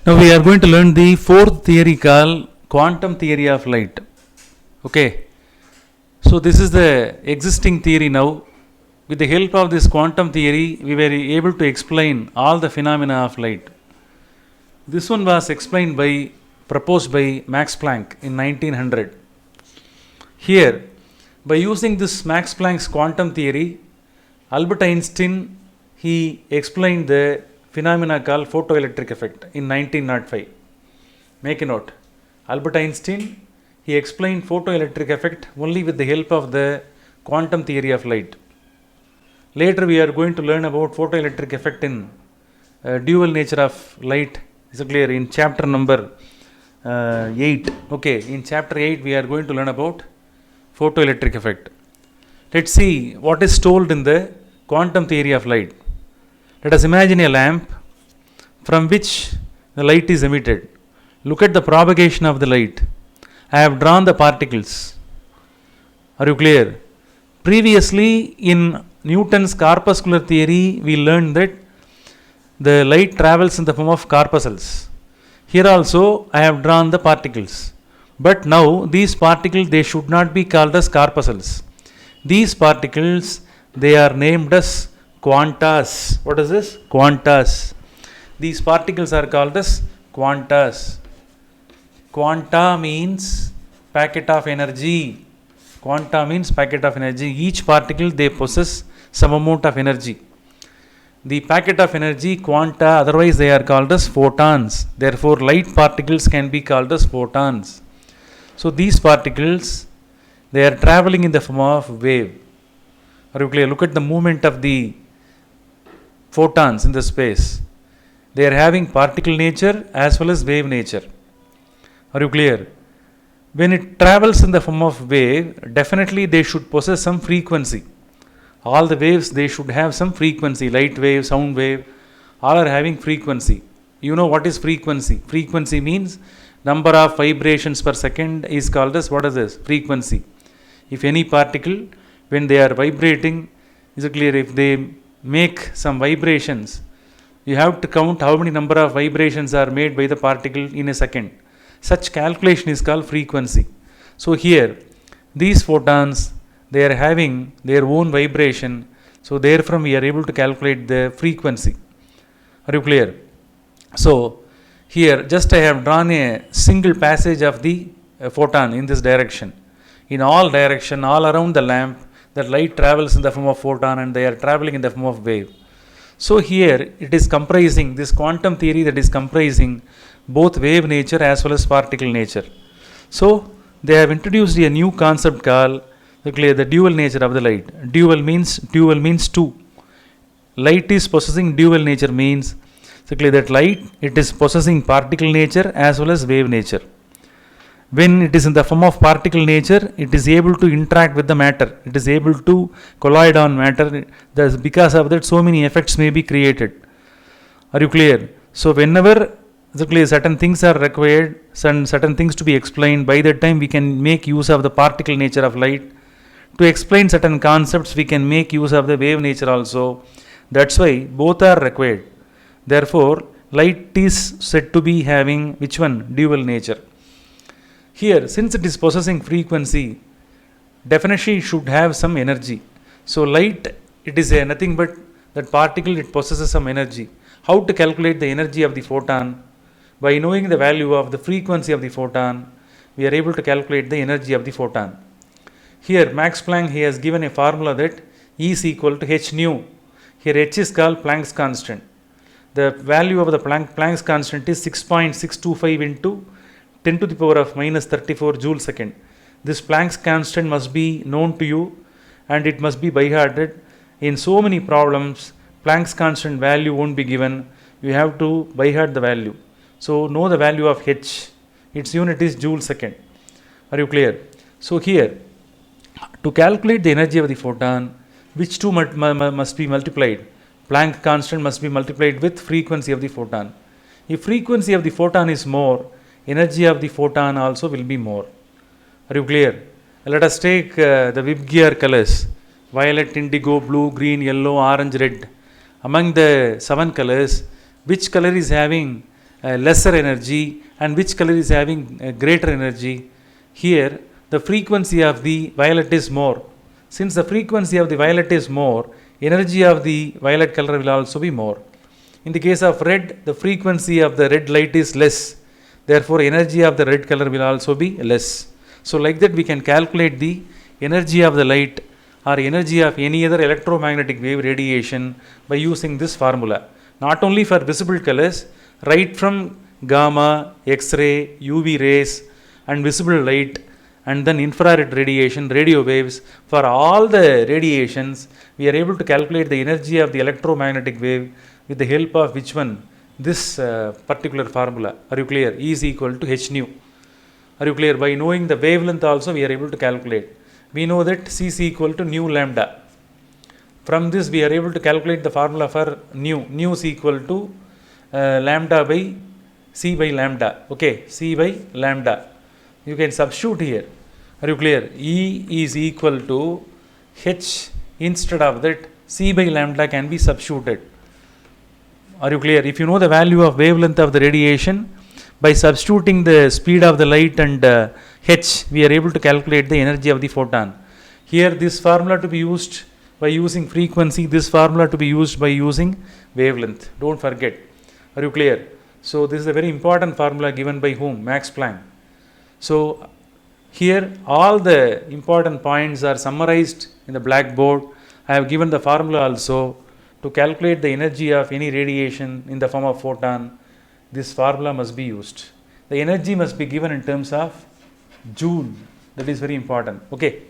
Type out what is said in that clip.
Now we are going to learn the fourth theory called quantum theory of light. Okay. So this is the existing theory now. With the help of this quantum theory, we were able to explain all the phenomena of light. This one was proposed by Max Planck in 1900. Here, by using this Max Planck's quantum theory, Albert Einstein he explained the phenomena called photoelectric effect in 1905. Make a note. Albert Einstein he explained photoelectric effect only with the help of the quantum theory of light. Later we are going to learn about photoelectric effect in dual nature of light. Is it clear? In chapter number 8. Okay, in chapter 8 we are going to learn about photoelectric effect. Let's see what is told in the quantum theory of light. Let us imagine a lamp from which the light is emitted. Look at the propagation of the light. I have drawn the particles. Are you clear? Previously in Newton's corpuscular theory, we learned that the light travels in the form of corpuscles. Here also I have drawn the particles. But now these particles they should not be called as corpuscles. These particles they are named as quantas. What is this? Quantas. These particles are called as quantas. Quanta means packet of energy. Quanta means packet of energy. Each particle they possess some amount of energy. The packet of energy quanta, otherwise they are called as photons. Therefore light particles can be called as photons. So these particles they are traveling in the form of wave. Are you clear? Look at the movement of the photons in the space. They are having particle nature as well as wave nature. Are you clear? When it travels in the form of wave, definitely they should possess some frequency. All the waves they should have some frequency. Light wave, sound wave, all are having frequency. You know what is frequency? Frequency means number of vibrations per second is called as what is this? Frequency. If any particle when they are vibrating, is it clear? If they make some vibrations, you have to count how many number of vibrations are made by the particle in a second. Such calculation is called frequency. So here these photons they are having their own vibration, so therefrom we are able to calculate the frequency. Are you clear? So here just I have drawn a single passage of the photon in this direction. In all direction, all around the lamp, that light travels in the form of photon and they are traveling in the form of wave. So here it is comprising this quantum theory that is comprising both wave nature as well as particle nature. So they have introduced a new concept called the dual nature of the light. Dual means two. Light is possessing dual nature means that light it is possessing particle nature as well as wave nature. When it is in the form of particle nature, it is able to interact with the matter. It is able to collide on matter. Because of that, so many effects may be created. Are you clear? So whenever certain things are required, certain things to be explained, by that time we can make use of the particle nature of light. To explain certain concepts, we can make use of the wave nature also. That's why both are required. Therefore, light is said to be having which one? Dual nature. Here, since it is possessing frequency, definitely it should have some energy. So light, it is nothing but that particle, it possesses some energy. How to calculate the energy of the photon? By knowing the value of the frequency of the photon, we are able to calculate the energy of the photon. Here, Max Planck he has given a formula that E is equal to h nu. Here h is called Planck's constant. The value of the Planck's constant is 6.625 into 10 to the power of minus 34 joule second. This Planck's constant must be known to you and it must be by-hearted. In so many problems, Planck's constant value won't be given. You have to by-heart the value. So know the value of h. Its unit is joule second. Are you clear? So here, to calculate the energy of the photon, which two must be multiplied? Planck constant must be multiplied with frequency of the photon. If frequency of the photon is more, energy of the photon also will be more. Are you clear? Let us take the Vibgyor colors: violet, indigo, blue, green, yellow, orange, red. Among the 7 colors, which color is having lesser energy and which color is having greater energy. Here the frequency of the violet is more. Since the frequency of the violet is more, energy of the violet color will also be more. In the case of red, the frequency of the red light is less, therefore energy of the red color will also be less. So like that we can calculate the energy of the light or energy of any other electromagnetic wave radiation by using this formula. Not only for visible colors, right from gamma, X-ray, UV rays and visible light and then infrared radiation, radio waves, for all the radiations we are able to calculate the energy of the electromagnetic wave with the help of which one? This particular formula. Are you clear? E is equal to h nu. Are you clear? By knowing the wavelength also we are able to calculate. We know that C is equal to nu lambda. From this we are able to calculate the formula for nu. Nu is equal to lambda by C by lambda. Okay, C by lambda. You can substitute here. Are you clear? E is equal to h, instead of that C by lambda can be substituted. Are you clear? If you know the value of wavelength of the radiation, by substituting the speed of the light and h, we are able to calculate the energy of the photon. Here this formula to be used by using frequency, this formula to be used by using wavelength. Don't forget. Are you clear? So this is a very important formula given by whom? Max Planck. So here all the important points are summarized in the blackboard. I have given the formula also to calculate the energy of any radiation in the form of photon. This formula must be used. The energy must be given in terms of joule. That is very important. Okay.